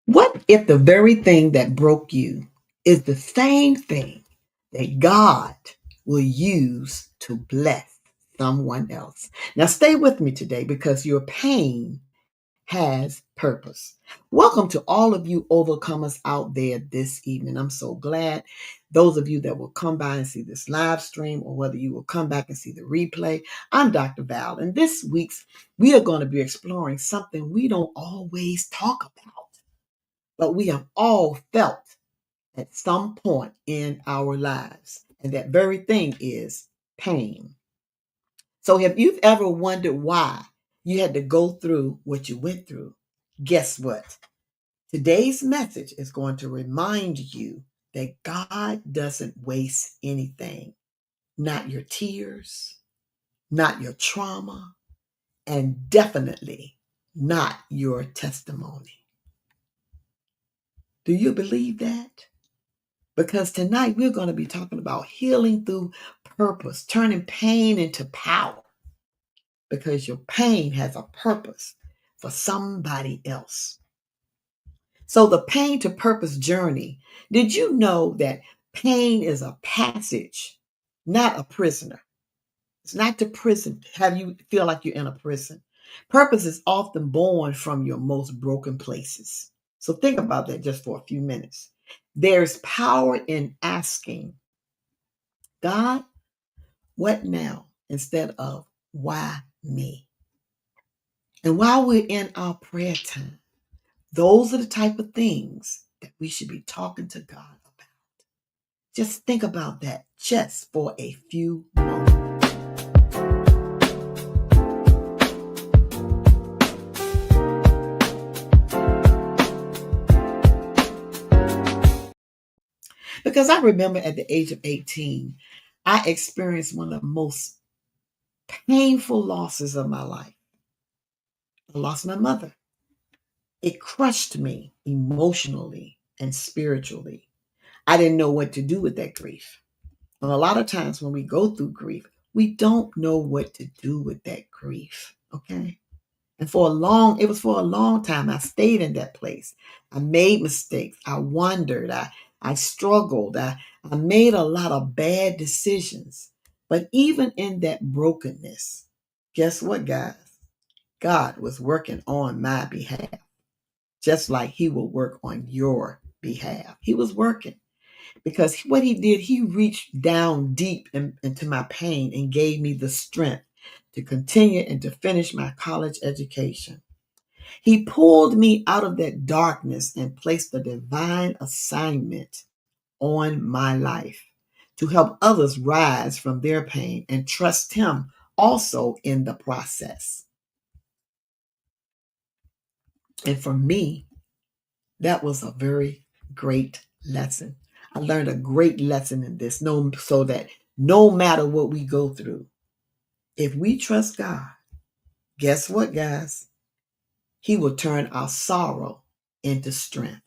What if the very thing that broke you is the same thing that God will use to bless someone else? Now, stay with me today because your pain has purpose. Welcome to all of you overcomers out there this evening. I'm so glad those of you that will come by and see this live stream or whether you will come back and see the replay. I'm Dr. Val, and this week's we are going to be exploring something we don't always talk about, but we have all felt at some point in our lives. And that very thing is pain. So, if you've ever wondered why you had to go through what you went through, guess what? Today's message is going to remind you that God doesn't waste anything, not your tears, not your trauma, and definitely not your testimony. Do you believe that? Because tonight we're going to be talking about healing through purpose, turning pain into power. Because your pain has a purpose for somebody else. So, the pain to purpose journey, did you know that pain is a passage, not a prisoner? It's not the prison, have you feel like you're in a prison. Purpose is often born from your most broken places. So, think about that just for a few minutes. There's power in asking, God, what now? Instead of why me? And while we're in our prayer time, those are the type of things that we should be talking to God about. Just think about that just for a few moments. Because I remember at the age of 18, I experienced one of the most painful losses of my life. I lost my mother. It crushed me emotionally and spiritually. I didn't know what to do with that grief. And a lot of times when we go through grief, we don't know what to do with that grief. Okay. And it was for a long time. I stayed in that place. I made mistakes. I wondered. I struggled. I made a lot of bad decisions. But even in that brokenness, guess what, guys? God was working on my behalf, just like He will work on your behalf. He was working. Because what he did, he reached down deep into my pain and gave me the strength to continue and to finish my college education. He pulled me out of that darkness and placed a divine assignment on my life to help others rise from their pain and trust him also in the process. And for me, that was a very great lesson. I learned a great lesson in this, so that no matter what we go through, if we trust God, guess what, guys? He will turn our sorrow into strength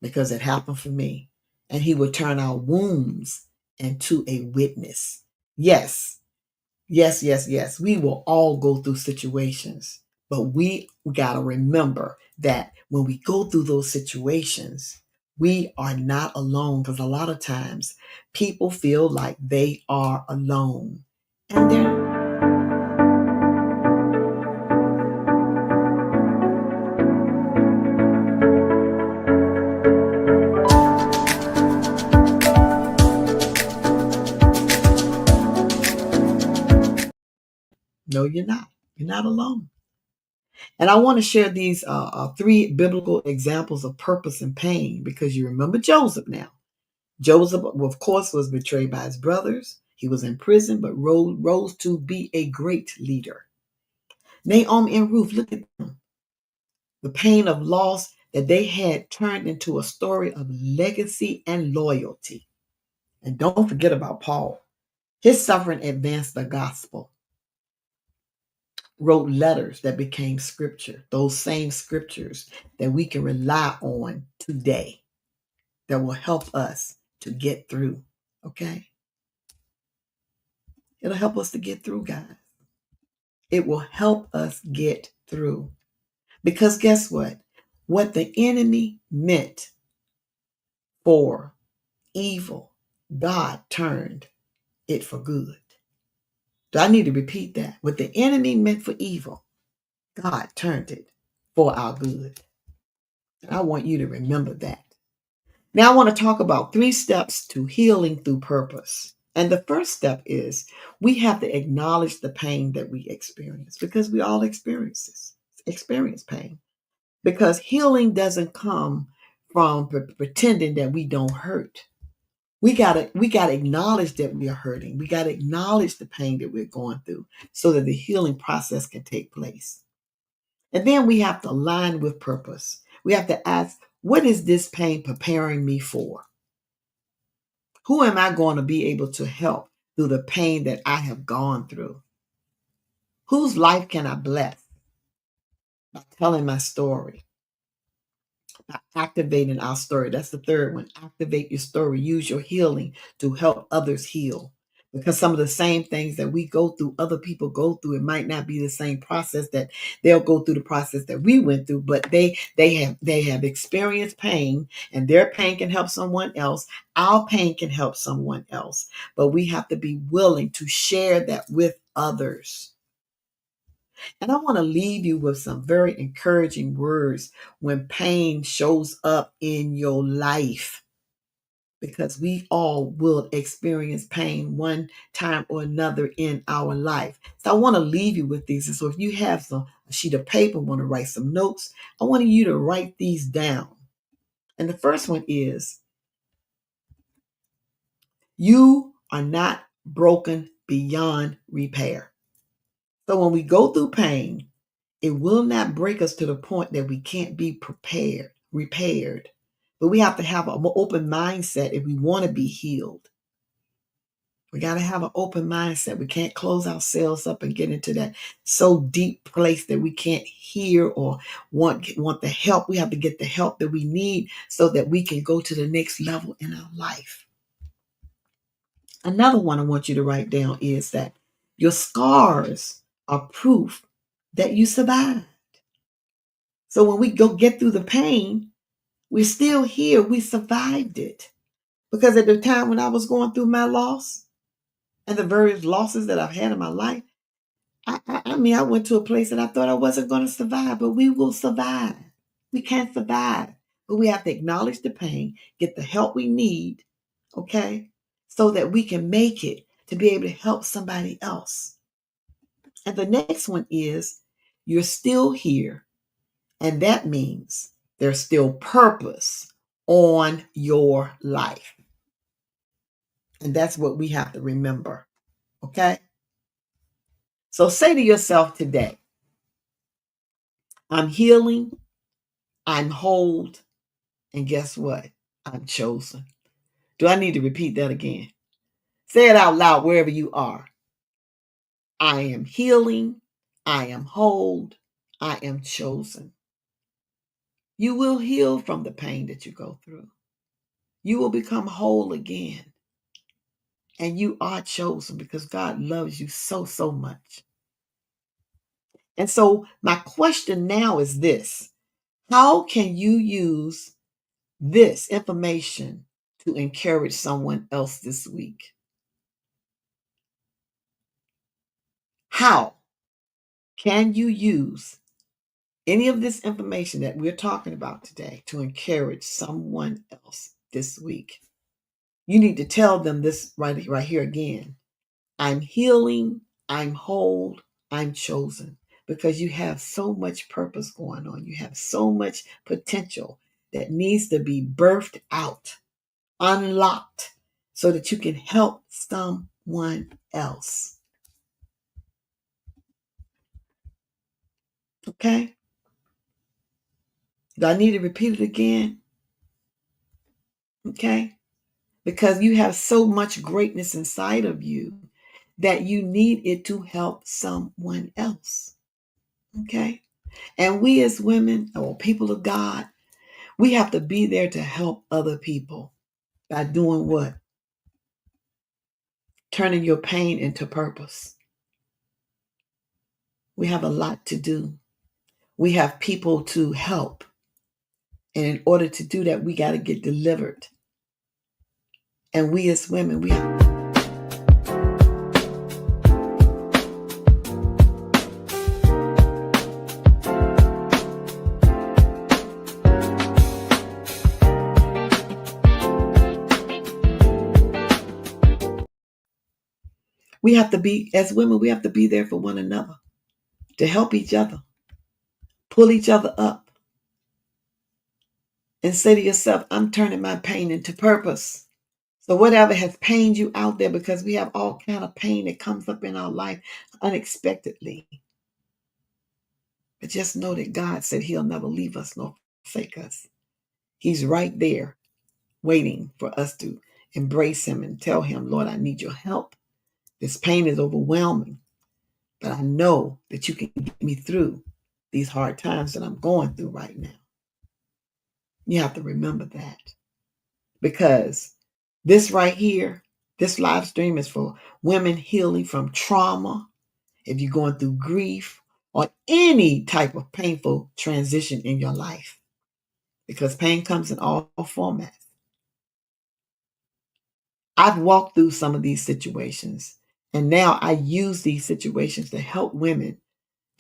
because it happened for me. And He will turn our wounds into a witness. Yes, yes, yes, yes. We will all go through situations, but we got to remember that when we go through those situations, we are not alone, because a lot of times people feel like they are alone. And they're no, you're not. You're not alone. And I want to share these three biblical examples of purpose and pain, because you remember Joseph now. Joseph, of course, was betrayed by his brothers. He was in prison, but rose to be a great leader. Naomi and Ruth, look at them. The pain of loss that they had turned into a story of legacy and loyalty. And don't forget about Paul. His suffering advanced the gospel, wrote letters that became scripture, those same scriptures that we can rely on today, that will help us to get through. Okay? It'll help us to get through, guys. It will help us get through. Because guess what? What the enemy meant for evil, God turned it for good. Do I need to repeat that? What the enemy meant for evil, God turned it for our good. And I want you to remember that. Now I want to talk about 3 steps to healing through purpose. And the first step is we have to acknowledge the pain that we experience, because we all experience pain. Because healing doesn't come from pretending that we don't hurt. We gotta acknowledge that we are hurting. We gotta acknowledge the pain that we're going through so that the healing process can take place. And then we have to align with purpose. We have to ask, what is this pain preparing me for? Who am I going to be able to help through the pain that I have gone through? Whose life can I bless by telling my story? By activating our story. That's the third one. Activate your story. Use your healing to help others heal. Because some of the same things that we go through, other people go through. It might not be the same process that they'll go through the process that we went through, but they have experienced pain, and their pain can help someone else. Our pain can help someone else, but we have to be willing to share that with others. And I want to leave you with some very encouraging words when pain shows up in your life, because we all will experience pain one time or another in our life. So I want to leave you with these. And so if you have a sheet of paper, want to write some notes, I want you to write these down. And the first one is, you are not broken beyond repair. So when we go through pain, it will not break us to the point that we can't be repaired. But we have to have an open mindset if we want to be healed. We got to have an open mindset. We can't close ourselves up and get into that so deep place that we can't hear or want the help. We have to get the help that we need so that we can go to the next level in our life. Another one I want you to write down is that your scars are proof that you survived. So when we go get through the pain, we're still here. We survived it. Because at the time when I was going through my loss and the various losses that I've had in my life, I went to a place that I thought I wasn't going to survive, but we will survive. We can't survive, but we have to acknowledge the pain, get the help we need, okay, so that we can make it to be able to help somebody else. And the next one is, you're still here. And that means there's still purpose on your life. And that's what we have to remember. Okay? So say to yourself today, I'm healing, I'm whole, and guess what? I'm chosen. Do I need to repeat that again? Say it out loud wherever you are. I am healing, I am whole, I am chosen. You will heal from the pain that you go through. You will become whole again. And you are chosen because God loves you so, so much. And so my question now is this: how can you use this information to encourage someone else this week? How can you use any of this information that we're talking about today to encourage someone else this week? You need to tell them this right here again. I'm healing, I'm whole, I'm chosen. Because you have so much purpose going on. You have so much potential that needs to be birthed out, unlocked, so that you can help someone else. Okay? Do I need to repeat it again? Okay? Because you have so much greatness inside of you that you need it to help someone else. Okay? And we as women or people of God, we have to be there to help other people by doing what? Turning your pain into purpose. We have a lot to do. We have people to help. And in order to do that, we got to get delivered. And we as women, we have to be, as women, we have to be there for one another, to help each other, pull each other up, and say to yourself, I'm turning my pain into purpose. So whatever has pained you out there, because we have all kind of pain that comes up in our life unexpectedly. But just know that God said he'll never leave us nor forsake us. He's right there waiting for us to embrace him and tell him, Lord, I need your help. This pain is overwhelming, but I know that you can get me through these hard times that I'm going through right now. You have to remember that, because this right here, this live stream is for women healing from trauma. If you're going through grief or any type of painful transition in your life, because pain comes in all formats. I've walked through some of these situations, and now I use these situations to help women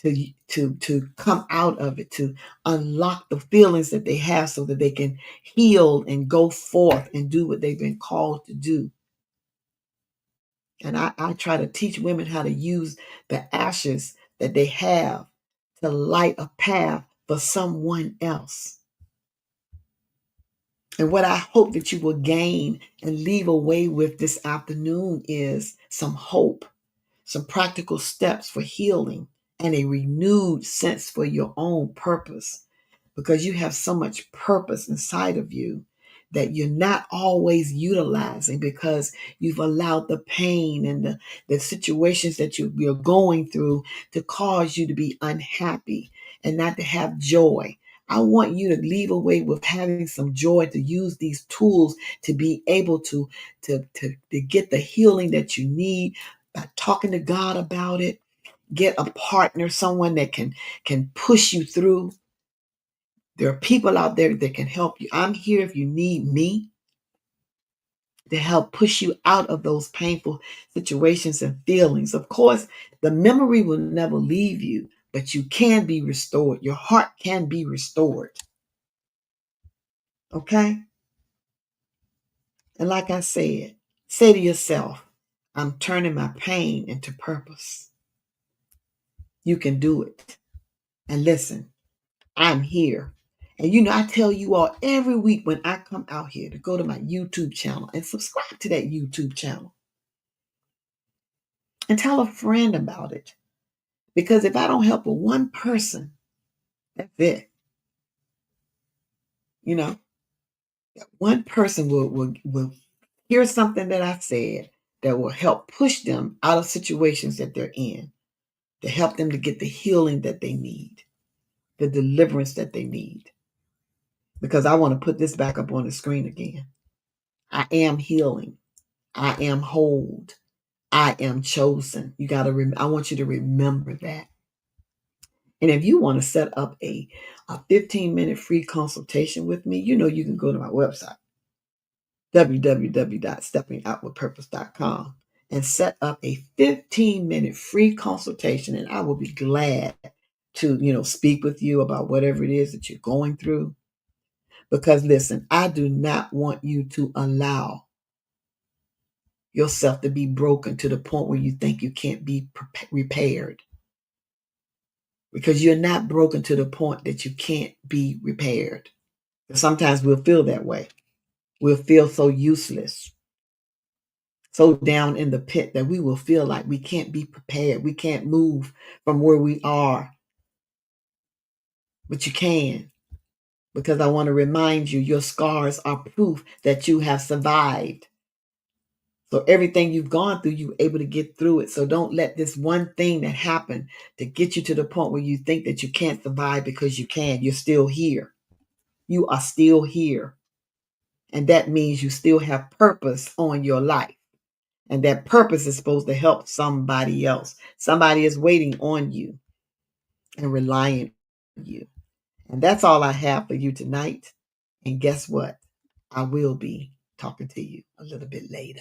to come out of it, to unlock the feelings that they have so that they can heal and go forth and do what they've been called to do. And I try to teach women how to use the ashes that they have to light a path for someone else. And what I hope that you will gain and leave away with this afternoon is some hope, some practical steps for healing, and a renewed sense for your own purpose. Because you have so much purpose inside of you that you're not always utilizing, because you've allowed the pain and the situations that you're going through to cause you to be unhappy and not to have joy. I want you to leave away with having some joy, to use these tools to be able to get the healing that you need by talking to God about it. Get a partner, someone that can push you through. There are people out there that can help you. I'm here if you need me to help push you out of those painful situations and feelings. Of course, the memory will never leave you, but you can be restored. Your heart can be restored. Okay? And like I said, say to yourself, I'm turning my pain into purpose. You can do it. And listen, I'm here. And I tell you all every week when I come out here to go to my YouTube channel and subscribe to that YouTube channel. And tell a friend about it. Because if I don't help one person, that's it. One person will hear something that I said that will help push them out of situations that they're in, to help them to get the healing that they need, the deliverance that they need. Because I want to put this back up on the screen again. I am healing. I am whole. I am chosen. I want you to remember that. And if you want to set up a 15-minute free consultation with me, you can go to my website, www.steppingoutwithpurpose.com, and set up a 15-minute free consultation. And I will be glad to, speak with you about whatever it is that you're going through. Because listen, I do not want you to allow yourself to be broken to the point where you think you can't be repaired. Because you're not broken to the point that you can't be repaired. Sometimes we'll feel that way. We'll feel so useless, so down in the pit, that we will feel like we can't be prepared. We can't move from where we are. But you can. Because I want to remind you, your scars are proof that you have survived. So everything you've gone through, you were able to get through it. So don't let this one thing that happened to get you to the point where you think that you can't survive, because you can. You're still here. You are still here. And that means you still have purpose on your life. And that purpose is supposed to help somebody else. Somebody is waiting on you and relying on you. And that's all I have for you tonight. And guess what? I will be talking to you a little bit later.